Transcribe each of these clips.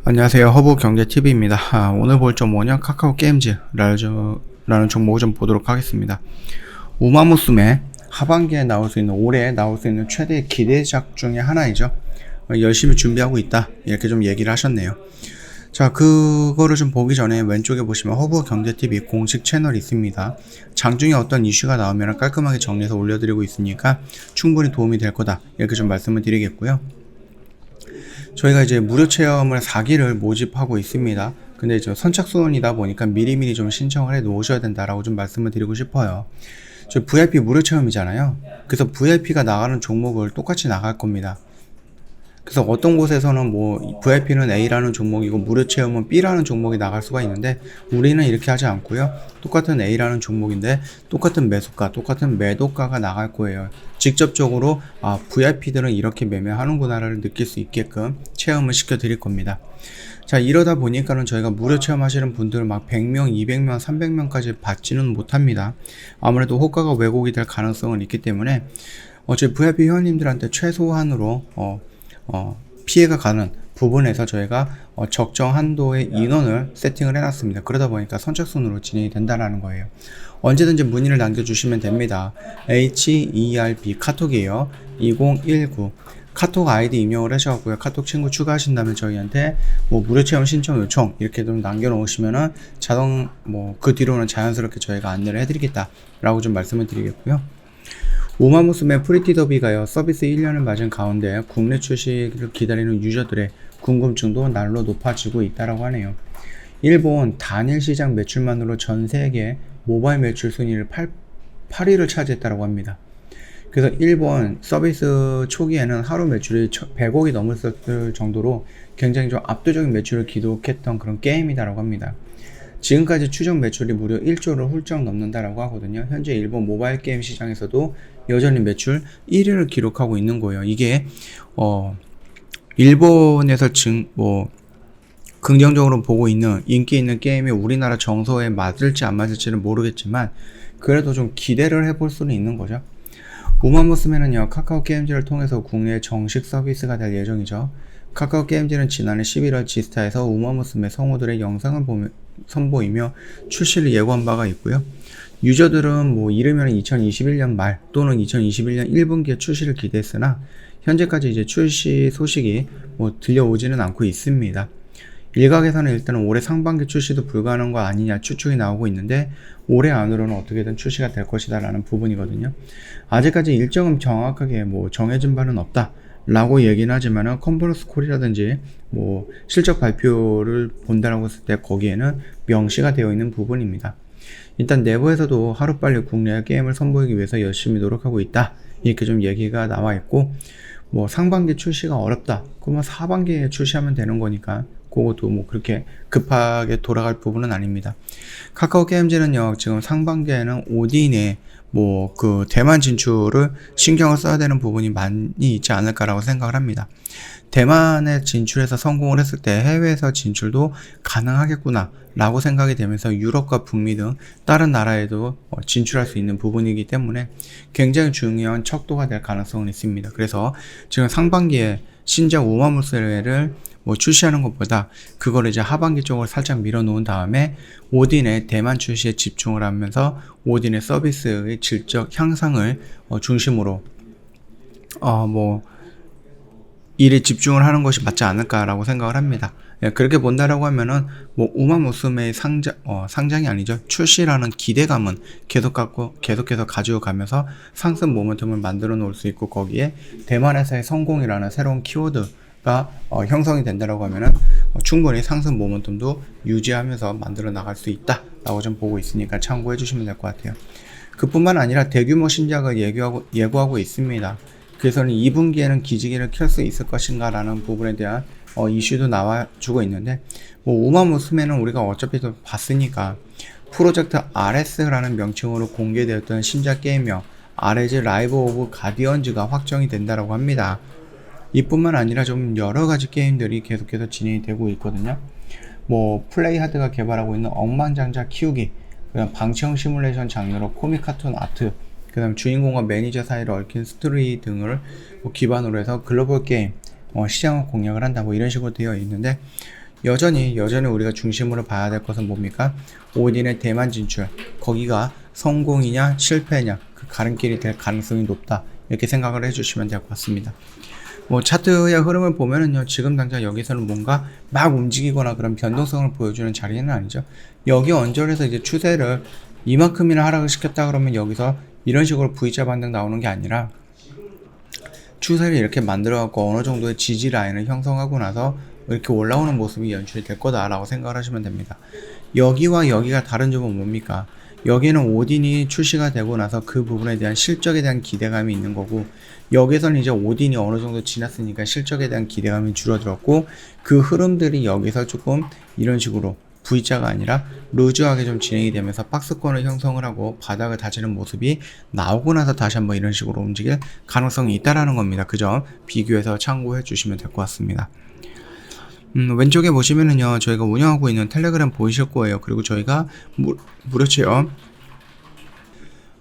안녕하세요. 허브경제TV입니다. 오늘 볼 종목은 카카오게임즈라는 종목을 좀 보도록 하겠습니다. 우마무스메 하반기에 나올 수 있는, 올해 나올 수 있는 최대 기대작 중에 하나이죠. 열심히 준비하고 있다, 이렇게 좀 얘기를 하셨네요. 자, 그거를 좀 보기 전에 왼쪽에 보시면 허브경제TV 공식 채널이 있습니다. 장중에 어떤 이슈가 나오면 깔끔하게 정리해서 올려드리고 있으니까 충분히 도움이 될 거다, 이렇게 좀 말씀을 드리겠고요. 저희가 이제 무료 체험을 4기를 모집하고 있습니다. 근데 이제 선착순이다 보니까 미리미리 좀 신청을 해 놓으셔야 된다라고 좀 말씀을 드리고 싶어요. 저 VIP 무료 체험이잖아요. 그래서 VIP가 나가는 종목을 똑같이 나갈 겁니다. 그래서 어떤 곳에서는 뭐 VIP는 A라는 종목이고 무료 체험은 B라는 종목이 나갈 수가 있는데, 우리는 이렇게 하지 않고요. 똑같은 A라는 종목인데 똑같은 매수가, 똑같은 매도가가 나갈 거예요. 직접적으로 VIP들은 이렇게 매매하는구나를 느낄 수 있게끔 체험을 시켜 드릴 겁니다. 자, 이러다 보니까는 저희가 무료 체험하시는 분들 막 100명, 200명, 300명까지 받지는 못합니다. 아무래도 호가가 왜곡이 될 가능성은 있기 때문에 저희 VIP 회원님들한테 최소한으로 피해가 가는 부분에서 저희가 적정 한도의 인원을 세팅을 해놨습니다. 그러다 보니까 선착순으로 진행이 된다는 거예요. 언제든지 문의를 남겨주시면 됩니다. HERB 카톡이에요. 2019 카톡 아이디 입력을 하셔갖고요. 카톡 친구 추가하신다면 저희한테 뭐 무료 체험 신청 요청 이렇게 좀 남겨놓으시면은 자동 그 뒤로는 자연스럽게 저희가 안내를 해드리겠다라고 좀 말씀을 드리겠고요. 우마무스메 프리티더비가요, 서비스 1년을 맞은 가운데 국내 출시를 기다리는 유저들의 궁금증도 날로 높아지고 있다고 하네요. 일본 단일 시장 매출만으로 전 세계 모바일 매출 순위를 8위를 차지했다고 합니다. 그래서 일본 서비스 초기에는 하루 매출이 100억이 넘었을 정도로 굉장히 좀 압도적인 매출을 기록했던 그런 게임이다라고 합니다. 지금까지 추정 매출이 무려 1조를 훌쩍 넘는다라고 하거든요. 현재 일본 모바일 게임 시장에서도 여전히 매출 1위를 기록하고 있는 거예요. 이게 일본에서 긍정적으로 보고 있는 인기 있는 게임이 우리나라 정서에 맞을지 안 맞을지는 모르겠지만 그래도 좀 기대를 해볼 수는 있는 거죠. 우마무스메는요, 카카오게임즈를 통해서 국내 정식 서비스가 될 예정이죠. 카카오게임즈는 지난해 11월 지스타에서 우마무스메 성우들의 영상을 선보이며 출시를 예고한 바가 있고요. 유저들은 이르면 2021년 말 또는 2021년 1분기에 출시를 기대했으나 현재까지 이제 출시 소식이 들려오지는 않고 있습니다. 일각에서는 일단은 올해 상반기 출시도 불가능한 거 아니냐 추측이 나오고 있는데, 올해 안으로는 어떻게든 출시가 될 것이다 라는 부분이거든요. 아직까지 일정은 정확하게 정해진 바는 없다 라고 얘기는 하지만은 컨퍼런스 콜이라든지 실적 발표를 본다라고 했을 때 거기에는 명시가 되어 있는 부분입니다. 일단 내부에서도 하루빨리 국내 게임을 선보이기 위해서 열심히 노력하고 있다, 이렇게 좀 얘기가 나와 있고, 상반기 출시가 어렵다 그러면 하반기에 출시하면 되는 거니까 그것도 그렇게 급하게 돌아갈 부분은 아닙니다. 카카오게임즈는요, 지금 상반기에는 오딘의 대만 진출을 신경을 써야 되는 부분이 많이 있지 않을까라고 생각을 합니다. 대만에 진출해서 성공을 했을 때 해외에서 진출도 가능하겠구나 라고 생각이 되면서 유럽과 북미 등 다른 나라에도 진출할 수 있는 부분이기 때문에 굉장히 중요한 척도가 될 가능성은 있습니다. 그래서 지금 상반기에 신작 우마무스메를 출시하는 것보다 그걸 이제 하반기 쪽으로 살짝 밀어놓은 다음에 오딘의 대만 출시에 집중을 하면서 오딘의 서비스의 질적 향상을 중심으로 일에 집중을 하는 것이 맞지 않을까라고 생각을 합니다. 그렇게 본다라고 하면은 우마무스메의 상장이 아니죠, 출시라는 기대감은 계속해서 가지고 가면서 상승 모멘텀을 만들어 놓을 수 있고, 거기에 대만에서의 성공이라는 새로운 키워드가 형성이 된다라고 하면은 충분히 상승 모멘텀도 유지하면서 만들어 나갈 수 있다라고 좀 보고 있으니까 참고해 주시면 될 것 같아요. 그뿐만 아니라 대규모 신작을 예고하고 있습니다. 그래서는 2분기에는 기지개를 켤 수 있을 것인가 라는 부분에 대한 이슈도 나와주고 있는데, 우마무스메는 우리가 어차피 또 봤으니까 프로젝트 RS라는 명칭으로 공개되었던 신작 게임명 RS 라이브 오브 가디언즈가 확정이 된다라고 합니다. 이뿐만 아니라 좀 여러가지 게임들이 계속해서 진행이 되고 있거든요. 플레이하드가 개발하고 있는 억만장자 키우기, 그다음 방치형 시뮬레이션 장르로 코믹 카툰 아트, 그 다음 주인공과 매니저 사이를 얽힌 스토리 등을 기반으로 해서 글로벌 게임 시장을 공략을 한다 이런 식으로 되어 있는데, 여전히 우리가 중심으로 봐야 될 것은 뭡니까? 오딘의 대만 진출, 거기가 성공이냐 실패냐, 그 가름길이 될 가능성이 높다, 이렇게 생각을 해주시면 될 것 같습니다. 뭐 차트의 흐름을 보면은요, 지금 당장 여기서는 뭔가 막 움직이거나 그런 변동성을 보여주는 자리는 아니죠. 여기 언저리에서 이제 추세를 이만큼이나 하락을 시켰다 그러면 여기서 이런 식으로 V자 반등 나오는 게 아니라 추세를 이렇게 만들어 갖고 어느 정도의 지지 라인을 형성하고 나서 이렇게 올라오는 모습이 연출이 될 거다라고 생각을 하시면 됩니다. 여기와 여기가 다른 점은 뭡니까? 여기는 오딘이 출시가 되고 나서 그 부분에 대한 실적에 대한 기대감이 있는 거고, 여기서는 이제 오딘이 어느 정도 지났으니까 실적에 대한 기대감이 줄어들었고, 그 흐름들이 여기서 조금 이런 식으로 V자가 아니라 루즈하게 좀 진행이 되면서 박스권을 형성을 하고 바닥을 다지는 모습이 나오고 나서 다시 한번 이런 식으로 움직일 가능성이 있다라는 겁니다. 그 점 비교해서 참고해 주시면 될 것 같습니다. 왼쪽에 보시면은요, 저희가 운영하고 있는 텔레그램 보이실 거예요. 그리고 저희가 무료체험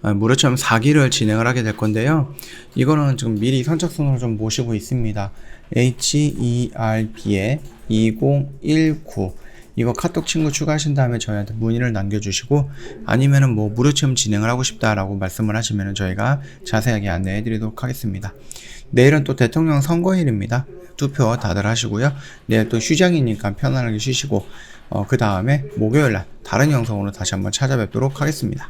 4기를 진행을 하게 될 건데요. 이거는 지금 미리 선착순으로 좀 모시고 있습니다. HERB에 2019 이거 카톡 친구 추가하신 다음에 저희한테 문의를 남겨주시고, 아니면은 뭐 무료 체험 진행을 하고 싶다라고 말씀을 하시면은 저희가 자세하게 안내해 드리도록 하겠습니다. 내일은 또 대통령 선거일입니다. 투표 다들 하시고요. 내일 또 휴장이니까 편안하게 쉬시고, 그 다음에 목요일날 다른 영상으로 다시 한번 찾아뵙도록 하겠습니다.